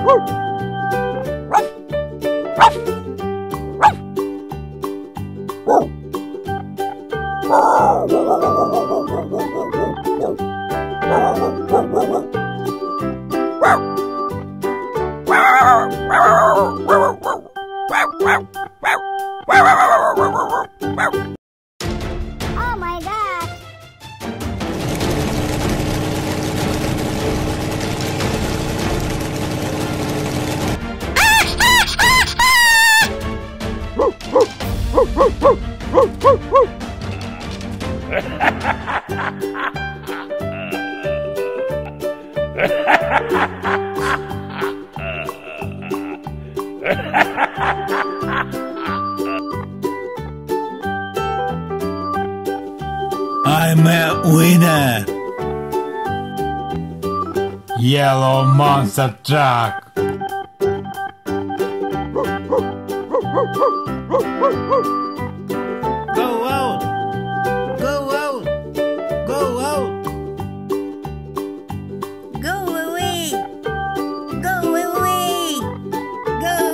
Oh my God! I'm a winner! Yellow monster truck! Go out! Go out! Go out! Go away! Go away! Go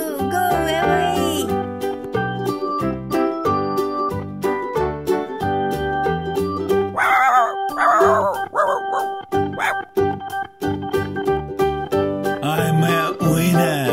away! I'm a winner!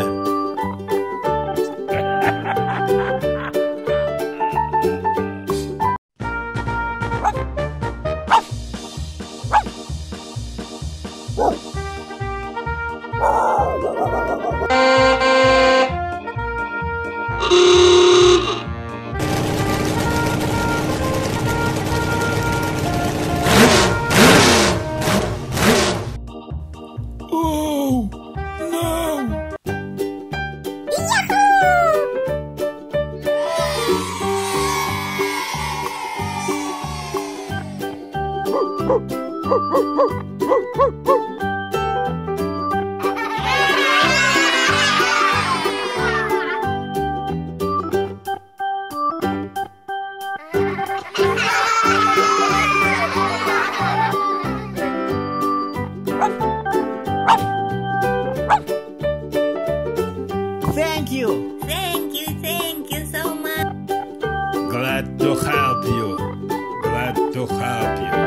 Oh, no! Thank you! Thank you so much. Glad to help you. Glad to help you.